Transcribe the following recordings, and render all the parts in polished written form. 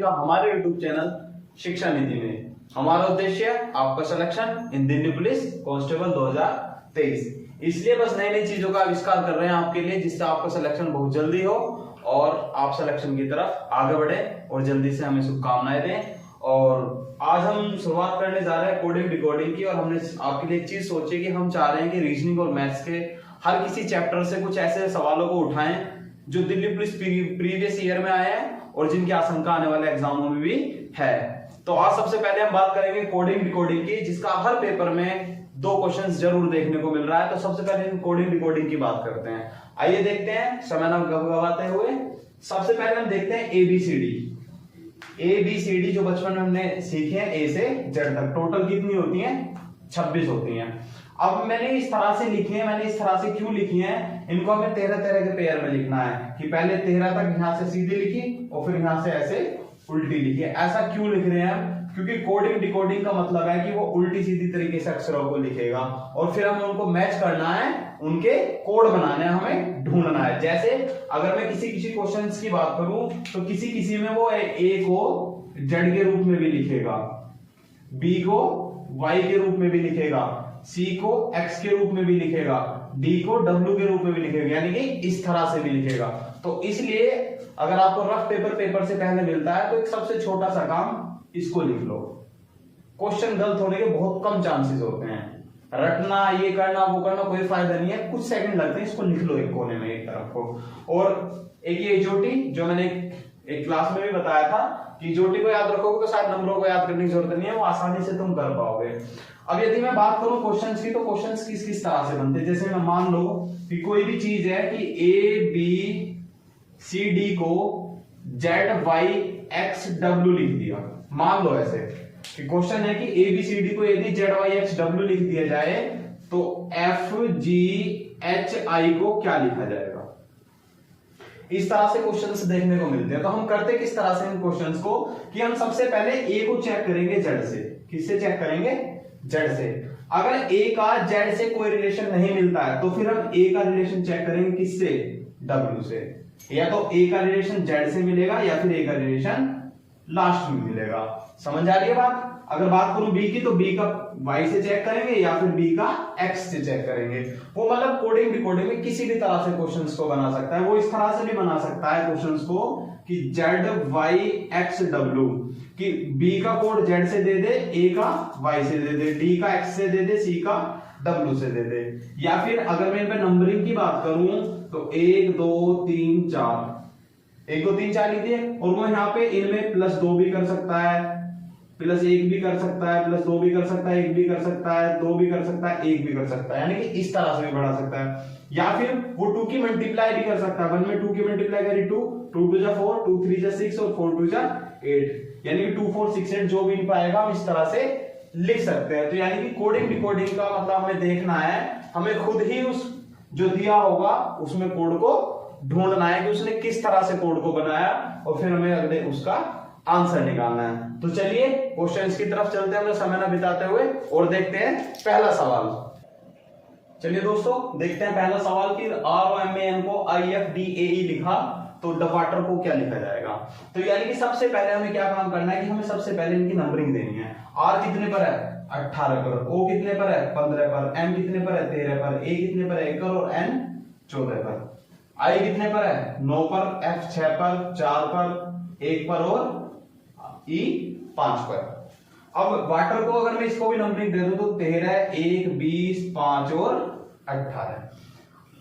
का हमारे YouTube channel शिक्षा निधि में। हमारा उद्देश्य आपका selection in Delhi police constable 2023, इसलिए बस नई नई चीजों का आविष्कार कर रहे हैं आपके लिए, जिससे आपका सिलेक्शन बहुत जल्दी हो और आप सिलेक्शन की तरफ आगे बढ़े और जल्दी से हमें शुभकामनाएं दें। और आज हम शुरुआत करने जा रहे हैं कोडिंग डिकोडिंग की, और हमने आपके लिए एक चीज सोची कि हम चाह रहे हैं कि रीजनिंग और मैथ्स के हर किसी चैप्टर से कुछ ऐसे सवालों को उठाएं जो दिल्ली पुलिस प्रीवियस ईयर में आए हैं और जिनकी आशंका आने वाले एग्जामों में भी है। तो आज सबसे पहले हम बात करेंगे कोडिंग डिकोडिंग की, जिसका हर पेपर में 2 क्वेश्चंस जरूर देखने को मिल रहा है। तो सबसे पहले हम कोडिंग डिकोडिंग की बात करते हैं। आइए देखते हैं समय न गवाते हुए। सबसे पहले हम देखते हैं एबीसीडी जो बचपन में हमने सीखे हैं, ए से जेड तक। टोटल कितनी होती हैं? 26 होती हैं। अब मैंने इस तरह से लिखी है, मैंने इस तरह से क्यों लिखी है? इनको हमें 13 के पेयर में लिखना है कि पहले 13 तक यहां से सीधी लिखी और फिर यहां से ऐसे उल्टी लिखी। ऐसा क्यों लिख रहे हैं हम? क्योंकि कोडिंग डिकोडिंग का मतलब है कि वो उल्टी सीधी तरीके से अक्षरों को लिखेगा और फिर हमें उनको मैच करना है, उनके कोड बनाने हैं, हमें ढूंढना है। जैसे अगर मैं किसी क्वेश्चंस की बात करूं तो किसी में वो ए को जेड के रूप में भी लिखेगा, बी को वाई के रूप में भी लिखेगा, सी को एक्स के रूप में भी लिखेगा, डी को डब्ल्यू के रूप में भी लिखेगा, यानी कि इस तरह से भी लिखेगा। तो इसलिए अगर आपको रफ पेपर से पहले मिलता है तो एक सबसे छोटा सा काम, इसको लिख लो। क्वेश्चन गलत होने के बहुत कम चांसेस होते हैं। रटना, ये करना, वो करना कोई फायदा नहीं है, कुछ सेकंड लगते हैं, इसको लिख लो एक कोने में एक तरफ को। और एक ये जोटी जो मैंने एक क्लास में भी बताया था कि जोटी को याद रखोगे तो शायद नंबरों को याद करने की जरूरत नहीं है, वो आसानी से तुम कर पाओगे। अब यदि मैं बात करूं क्वेश्चंस की, तो क्वेश्चंस किस तरह से बनते हैं? जैसे मैं मान लो कि कोई भी चीज है कि ए बी सी डी को जेड वाई एक्स डब्ल्यू लिख दिया। मान लो ऐसे कि क्वेश्चन है कि ए बी सी डी को यदि जेड वाई एक्स डब्ल्यू लिख दिया जाए तो एफ जी एच आई को क्या लिखा जाएगा? इस तरह से क्वेश्चंस देखने को मिलते हैं। तो हम करते किस तरह से इन क्वेश्चंस को कि हम सबसे पहले ए को चेक करेंगे जेड से। किससे चेक करेंगे? जेड से। अगर ए का जेड से कोई रिलेशन नहीं मिलता है तो फिर हम ए का रिलेशन चेक करेंगे किससे? डब्ल्यू से। या तो ए का रिलेशन जेड से मिलेगा या फिर ए का रिलेशन लास्ट में मिलेगा। समझ आ रही है बात? अगर बात करूं बी की, तो बी का वाई से चेक करेंगे या फिर बी का एक्स से चेक करेंगे। वो मतलब कोडिंग डिकोडिंग में किसी भी तरह से क्वेश्चंस को बना सकता है। वो इस तरह से भी बना सकता है क्वेश्चंस को कि जेड वाई एक्स डब्ल्यू, कि बी का कोड जेड से दे दे, ए का वाई से दे दे, डी का एक्स से दे दे, सी का डब्ल्यू से दे दे। या फिर अगर मैं इन पे नंबरिंग की बात करूं तो 1 2 3 4, 1 2 3 4 लिख दिए, और वो यहाँ पे इनमें +2 भी कर सकता है, +1 भी कर सकता है, +2 भी कर सकता है, 1 भी कर सकता है, 2 भी कर सकता है, 1 भी कर सकता है, यानी कि इस तरह से भी बढ़ा सकता है। या फिर वो 2 की मल्टीप्लाई भी कर सकता है। 1 में 2 की मल्टीप्लाई करी 2, 2 2 जा 4, 2 3 जा 6 और 4 2 जा 8, यानी कि 2 4 6 8 जो भी पाएगा हम इस तरह से लिख सकते हैं। तो यानी कि कोडिंग डिकोडिंग का मतलब हमें देखना है, हमें खुद ही उस जो दिया होगा उसमें कोड को ढूंढना है कि उसने किस तरह से कोड को बनाया, और फिर हमें अगले उसका आंसर निकालना है। तो चलिए क्वेश्चंस की तरफ चलते हैं, समय ना बिताते हुए, और देखते हैं पहला सवाल। चलिए दोस्तों देखते हैं पहला सवाल कि ROMAN को IFDAE लिखा तो वाटर को क्या लिखा जाएगा? तो यानी कि सबसे पहले हमें क्या काम करना है कि हमें सबसे पहले इनकी नंबरिंग देनी है। R कितने पर है? 18 पर। O कितने पर है? 15 पर। M कितने पर है? 13 पर। A कितने पर है? 1 पर। और N 14 पर। I कितने पर है? 9 पर। F 6 पर, 4 पर, 1 पर और E 5 पर। अब वाटर को अगर मैं इसको भी नंबरिंग दे दूं तो 13, 1, 20, 5 और 18।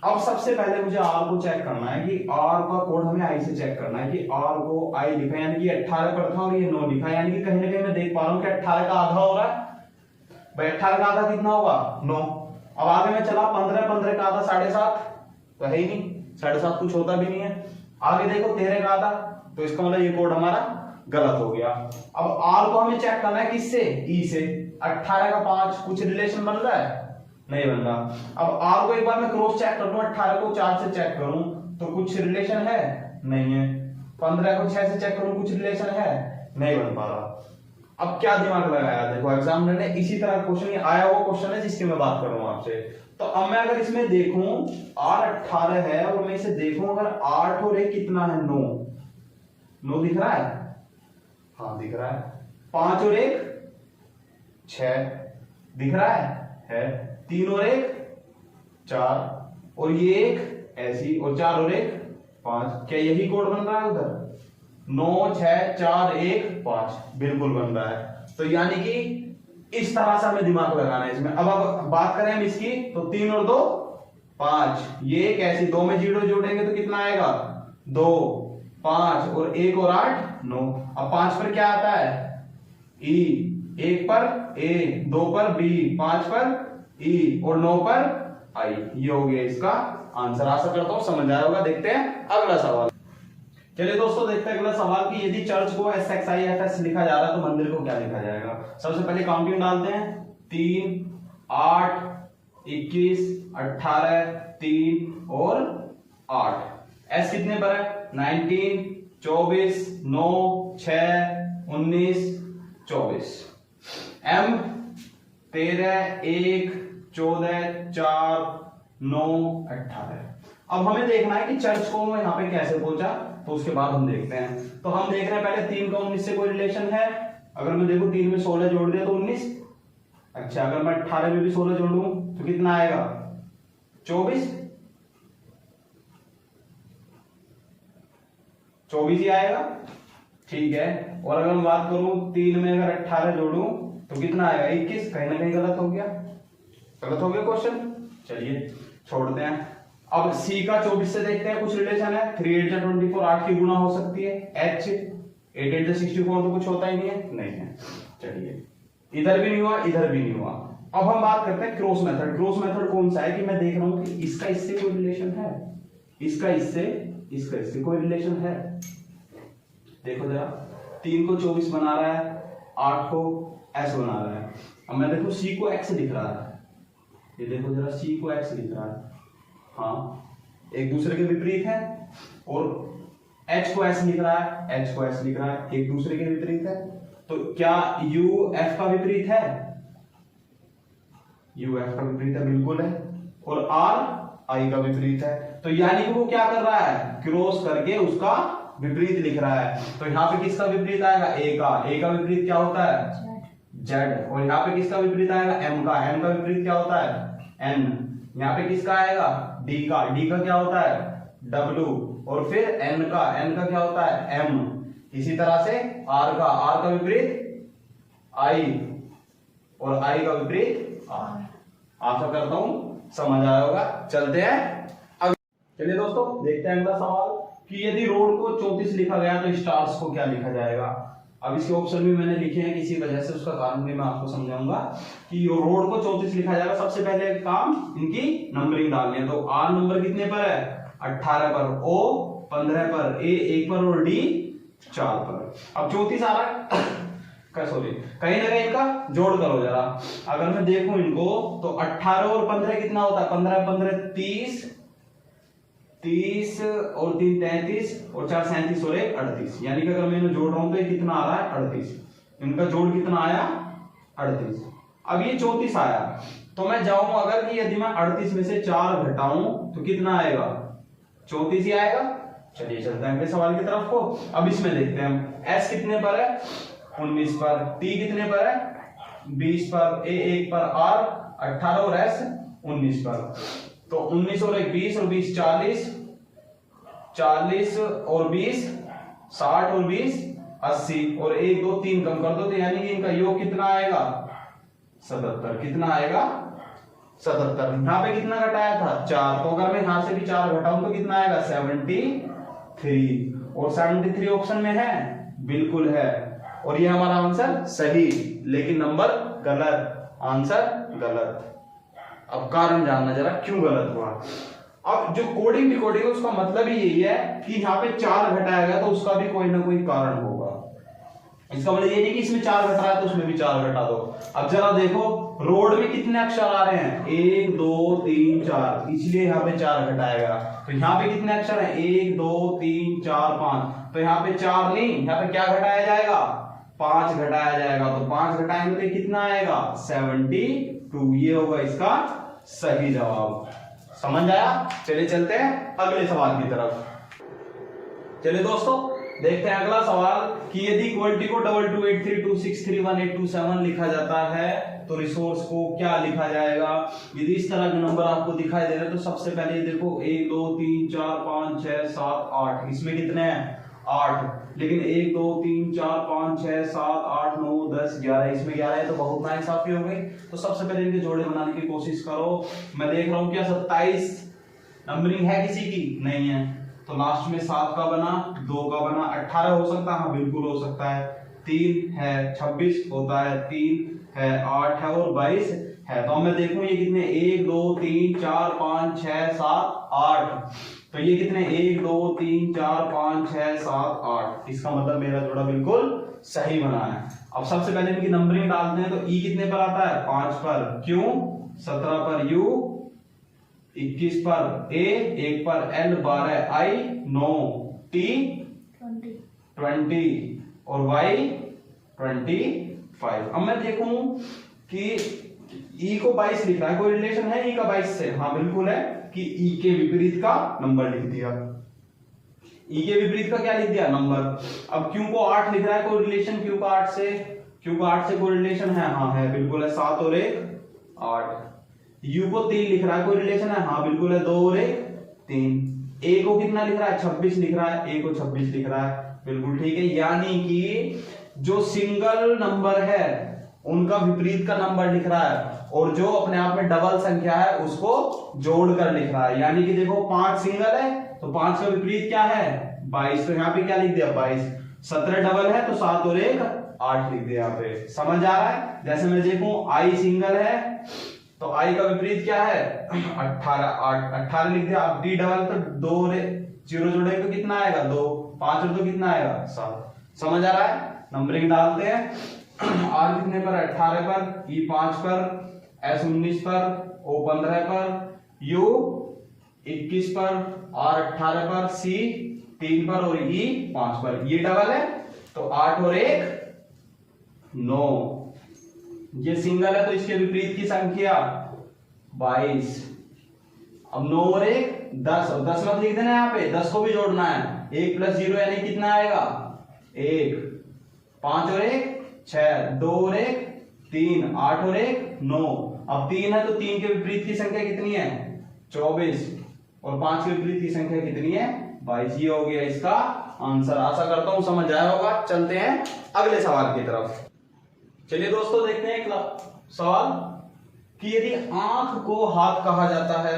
अब सबसे पहले मुझे R को चेक करना है कि R का कोड हमें I से चेक करना है कि R को I लिखा, यानी कि 18 पर था और ये 9 लिखा, यानी कि कहीं ना कहीं मैं देख पा रहा हूं कि 18 का आधा हो रहा है। भाई 18 का आधा कितना होगा? 9। अब आगे मैं चला 15, 15 का आधा 7.5 तो है ही नहीं, 7.5 कुछ होता भी नहीं है। आगे देखो 13 का आधा, तो इसका मतलब ये कोड हमारा गलत हो गया। अब R को हमें चेक करना है किससे? E से। 18 का 5 कुछ रिलेशन बन रहा है? नहीं बन रहा। अब R को एक बार मैं क्रॉस चेक कर लूं, 18 को 4 से चेक करूं तो कुछ रिलेशन है? नहीं है। 15 को 6 से चेक करूं, कुछ रिलेशन है? नहीं बन पा रहा। अब क्या दिमाग लगाया? देखो एग्जामिनर ने इसी तरह क्वेश्चन आया हुआ क्वेश्चन है जिसकी मैं बात कर रहा हूं आपसे। तो अब मैं अगर इसमें देखूं R 18 है और मैं इसे देखूं अगर 8 और 1 कितना है? 9 दिख रहा है? हाँ दिख रहा है। 5 और 1 6 दिख रहा है 3 और 1 4 और ये 1 ऐसी और 4 और 1 5। क्या यही कोड बन रहा है उधर? 9 6 4 1 5 बिल्कुल बन रहा है। तो यानी कि इस तरह से हमें दिमाग लगाना है इसमें। अब बात करें हम इसकी तो 3 और 2 5, ये कैसी 2 में 0 जोड़ेंगे तो कितना आएगा 2 5 और 1 और 8 9। अब 5 पर क्या आता है ई, 1 पर ए, 2 पर बी, 5 पर ई और 9 पर आई। ये हो गया इसका आंसर। आशा करता हूं समझ आया होगा। देखते हैं अगला सवाल। चलिए दोस्तों देखते हैं अगला सवाल कि यदि चर्च को SXIFS लिखा जा रहा है तो मंदिर को क्या लिखा जाएगा। सबसे पहले काउंटिंग डालते हैं 3 8 21 18 3 और 8। एस कितने पर है 19 24 9 6 19 24। एम 13 1 14 4 9 18। अब हमें देखना है कि चर्च को यहाँ पे कैसे पहुंचा, तो उसके बाद हम देखते हैं। तो हम देख रहे हैं पहले 3 का 19 से कोई रिलेशन है। अगर मैं देखूं 3 में 16 जोड़ दिया तो 19। अच्छा अगर मैं 18 में भी 16 जोड़ूं तो कितना आएगा 24 ही आएगा। ठीक है। और अगर मैं बात करूं 3 में अगर 18 जोड़ूं तो कितना आएगा 21। कहीं ना कहीं गलत हो गया क्वेश्चन। चलिए छोड़ते हैं। अब सी का 24 से देखते हैं कुछ रिलेशन है। 3 8 जा 24 8 की गुना हो सकती है। एच 8 8 जा 64 तो कुछ होता ही नहीं है, नहीं है। चलिए इधर भी नहीं हुआ इधर भी नहीं हुआ। अब हम बात करते हैं क्रॉस मेथड। क्रॉस मेथड कौन सा है कि मैं देख रहा हूं कि इसका इससे कोई रिलेशन है, इसका इससे कोई रिलेशन है। देखो जरा 3 को 24 बना रहा है, 8 को एस बना रहा है। अब मैं देखो सी को एक्स दिख रहा है, ये देखो जरा सी को एक्स दिख रहा है। हाँ एक दूसरे के विपरीत है। और एच को एस लिख रहा है, एच को एस लिख रहा है, एक दूसरे के विपरीत है। तो क्या यू एफ का विपरीत है? यू एफ का विपरीत है, बिल्कुल है। और आर आई का विपरीत है। तो यानी कि वो क्या कर रहा है क्रॉस करके उसका विपरीत लिख रहा है। तो यहाँ पे किसका विपरीत आएगा ए का विपरीत क्या होता है जेड। और यहाँ पे किसका विपरीत आएगा एम का विपरीत क्या होता है एन। यहाँ पे किसका आएगा डी का क्या होता है डब्ल्यू। और फिर एन का क्या होता है एम। इसी तरह से आर का विपरीत आई और आई का विपरीत आर। आशा करता हूं समझ आया होगा। चलते हैं अब। चलिए दोस्तों देखते हैं अगला सवाल कि यदि रोड को 34 लिखा गया तो स्टार्स को क्या लिखा जाएगा। अब इसके ऑप्शन भी मैंने लिखे हैं किसी वजह से, उसका कारण भी मैं आपको समझाऊंगा कि रोड को 34 लिखा जाएगा। सबसे पहले काम इनकी नंबरिंग डालनी है। तो आर नंबर कितने पर है 18 पर, ओ 15 पर, ए 1 पर और डी 4 पर। अब 34 आ रहा है सॉरी कहीं ना कहीं इनका जोड़ करो जरा। अगर मैं देखूं इनको तो 18 और 15 कितना होता है 15 15 30 30 और 3 33 और 4 37 और 1 38। यानी कि अगर मैं इन्हें जोड़ रहा हूं तो ये कितना आ रहा है 38। इनका जोड़ कितना आया 38। अब ये 34 आया तो मैं जाऊं अगर कि यदि मैं 38 में से 4 घटाऊं तो कितना आएगा 34 ही आएगा। चलिए चलते हैं अगले सवाल की तरफ को। अब इसमें देखते हैं हम एस कितने पर है 19 पर, टी कितने पर है 20 पर, ए 1 पर, आर 18 और एस 19 पर। तो 19 और 1 20 और 20 40, 40 और 20 60 और 20 80 और 1 2 3 कम कर दो तो यानी कि इनका योग कितना आएगा 77। कितना आएगा 77। यहां पे कितना घटाया था 4, तो अगर मैं यहां से भी 4 घटाऊं तो कितना आएगा 73। और 73 ऑप्शन में है, बिल्कुल है। और ये हमारा आंसर सही, लेकिन नंबर गलत, आंसर गलत। अब कारण जानना जरा क्यों गलत हुआ। अब जो कोडिंग डिकोडिंग है उसका मतलब ही यही है कि यहाँ पे 4 घटाया गया तो उसका भी कोई ना कोई कारण होगा। इसका मतलब ये नहीं कि इसमें 4 घटा है तो उसमें भी 4 घटा दो। अब जरा देखो रोड में कितने अक्षर आ रहे हैं 1 2 3 4, इसलिए यहाँ पे 4 घटाया गया। तो यहाँ पे कितने अक्षर हैं 1 2 3 4 5, तो यहाँ पे 4 नहीं, यहाँ पे क्या घटाया जाएगा 5 घटाया जाएगा। तो 5 घटाएंगे तो कितना आएगा 72। ये होगा इसका सही जवाब। समझ आया। चलिए चलते हैं अगले सवाल की तरफ। चलिए दोस्तों देखते हैं अगला सवाल कि यदि इक्वलिटी को 2283263187 लिखा जाता है तो रिसोर्स को क्या लिखा जाएगा। यदि इस तरह के नंबर आपको दिखाई दे रहे हैं तो सबसे पहले ये देखो 1 2 3 4 5 6 7 8, इसमें कितने हैं 8, लेकिन 1 2 3 4 5 6 7 8 9 10 11, इसमें 11 है तो बहुत नाइंसाफी हो गई। तो सबसे पहले इनके जोड़े बनाने की कोशिश करो। मैं देख रहा हूं क्या 27 नंबरिंग है किसी की नहीं है, तो लास्ट में 7 का बना 2 का बना 18 हो सकता है, हाँ बिल्कुल हो सकता है, 3 है 26 होता है, 3 है 8 है और 22 है। तो मैं देखूं ये कितने 1 2 3 4 5 6 7 8, तो ये कितने 1 2 3 4 5 6 7 8, इसका मतलब मेरा जोड़ा बिल्कुल सही बना है। अब सबसे पहले इनकी नंबरिंग डालते हैं तो ई कितने पर आता है 5 पर, क्यों 17 पर यू, 21 पर ए, 1 पर एल, 12 आई, 9 टी 20 और वाई 25। अब मैं देखूं कि ई को 22 लिख रहा है, कोई रिलेशन है ई का 22 से, हाँ बिल्कुल है, कि ई के विपरीत का नंबर लिख दिया, ई के विपरीत का क्या लिख दिया नंबर। अब क्यू को 8 लिख रहा है, कोई रिलेशन क्यू का 8 से, क्यू का 8 से कोई रिलेशन है, हाँ है बिल्कुल है, 7 और 1 8। यू को 3 लिख रहा है, कोई रिलेशन है, हाँ बिल्कुल है, 2 और 1 3। ए को कितना लिख रहा है 26 लिख रहा है, ए को 26 लिख रहा है, बिल्कुल ठीक है। यानी कि जो सिंगल नंबर है उनका विपरीत का नंबर लिख रहा है और जो अपने आप में डबल संख्या है उसको जोड़कर लिख रहा है। यानी कि देखो 5 सिंगल है तो 5 का विपरीत क्या है 22, तो यहाँ पे क्या लिख दिया 22। 17 डबल है तो 7 और 1 8 लिख दिया, यहाँ पे समझ आ रहा है। जैसे मैं देखूं आई सिंगल है तो आई का विपरीत क्या है 18 लिख दिया। अब डी डबल तो 2 और 0 जोड़ेंगे तो कितना आएगा 2, 5 और 2 कितना आएगा 7, समझ आ रहा है। नंबरिंग डालते हैं, आर कितने पर 18 पर, ई 5 पर, एस 19 पर, ओ 15 पर, यू 21 पर, आर 18 पर, सी 3 पर और ई 5 पर। ये डबल है तो 8 और 1 9, ये सिंगल है तो इसके विपरीत की संख्या 22। अब 9 और 1 10, और 10 मत लिख देना, यहाँ पे 10 को भी जोड़ना है, 1 प्लस 0 यानी कितना आएगा 1, 5 और 1 6, 2 और 1 3, 8 और 1 9। अब 3 है तो 3 के विपरीत की संख्या कितनी है 24 और 5 के विपरीत की संख्या कितनी है 22। ये हो गया इसका आंसर। आशा करता हूं समझ आया होगा। चलते हैं अगले सवाल की तरफ। चलिए दोस्तों देखते हैं एक सवाल कि यदि आंख को हाथ कहा जाता है,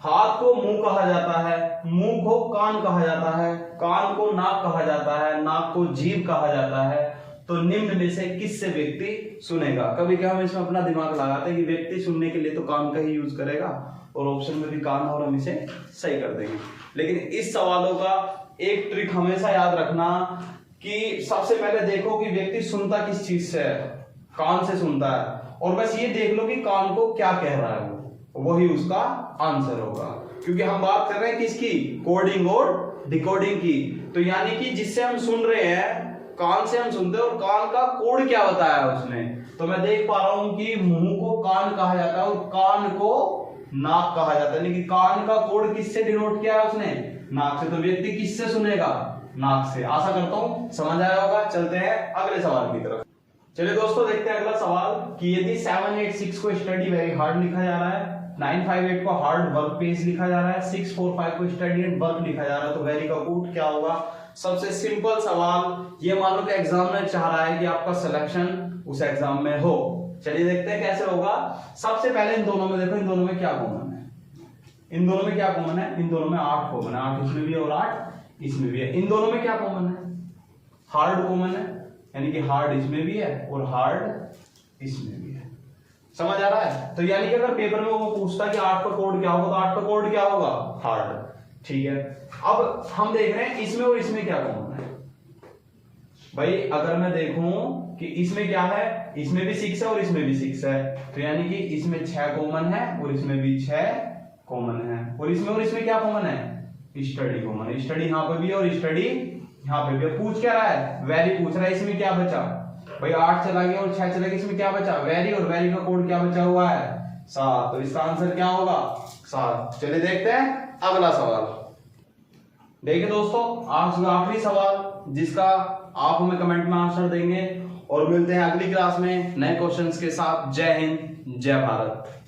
हाथ को मुंह कहा जाता है, मुंह को कान कहा जाता है, कान को नाक कहा जाता है, नाक को जीभ कहा जाता है, तो निम्न में से किससे व्यक्ति सुनेगा। कभी क्या हम इसमें अपना दिमाग लगाते हैं कि व्यक्ति सुनने के लिए तो कान का ही यूज करेगा और ऑप्शन में भी कान और हम इसे सही कर देंगे। लेकिन इस सवालों का एक ट्रिक हमेशा याद रखना कि सबसे पहले देखो कि व्यक्ति सुनता किस चीज से है, कान से सुनता है, और बस ये देख लो कि कान को क्या कह रहा है वही उसका आंसर होगा। क्योंकि हम बात कर रहे हैं किसकी कोडिंग और डिकोडिंग की, तो यानी कि जिससे हम सुन रहे हैं कान से हम सुनते हैं और कान का कोड क्या बताया उसने। तो मैं देख पा रहा हूं कि मुंह को कान कहा जाता है और कान को नाक कहा जाता है, लेकिन कान का कोड किससे डिनोट किया है उसने नाक से, तो व्यक्ति किससे सुनेगा नाक से। आशा करता हूं समझ आया होगा। चलते हैं अगले सवाल की तरफ। चलिए दोस्तों देखते हैं अगला सवाल कि यदि 786 को स्टडी वेरी हार्ड लिखा जा रहा है, 958 को हार्ड वर्क पेज लिखा जा रहा है, 645 को स्टडी एंड वर्क लिखा जा रहा है, तो वेरी का कूट क्या होगा। सबसे सिंपल सवाल, ये मान लो कि एग्जामिनर चाह रहा है कि आपका सिलेक्शन उस एग्जाम में हो। चलिए देखते हैं कैसे होगा। सबसे पहले इन दोनों में देखो, इन दोनों में क्या कॉमन है, इन दोनों में क्या कॉमन है, इन दोनों में 8 कॉमन है, 8 इसमें भी है और 8 इसमें भी है। इन दोनों में क्या कॉमन है, हार्ड कॉमन है, यानी कि हार्ड इसमें भी है और हार्ड इसमें भी है। समझ आ रहा है। तो यानी कि अगर पेपर में वो पूछता कि 8 का कोड क्या होगा, तो 8 का कोड क्या होगा हार्ड, ठीक है। अब हम देख रहे हैं इसमें और इसमें क्या कॉमन है। भाई अगर मैं देखूं कि इसमें क्या है, इसमें भी 6 है और इसमें भी 6 है, तो यानी कि इसमें 6 कॉमन है और इसमें भी 6 कॉमन है, और इसमें क्या कॉमन है स्टडी कॉमन है। स्टडी यहां पे भी है और स्टडी यहां पे भी। पूछ क्या रहा है वेरी पूछ रहा है, इसमें क्या बचा भाई 8 चला गया और 6 चला गया, इसमें क्या बचा वेरी, और वेरी का कोड क्या बचा हुआ है 7, तो इसका आंसर क्या होगा 7। चलिए देखते हैं अगला सवाल। देखिए दोस्तों, आज का आखिरी सवाल जिसका आप हमें कमेंट में आंसर देंगे, और मिलते हैं अगली क्लास में नए क्वेश्चंस के साथ। जय हिंद, जय भारत।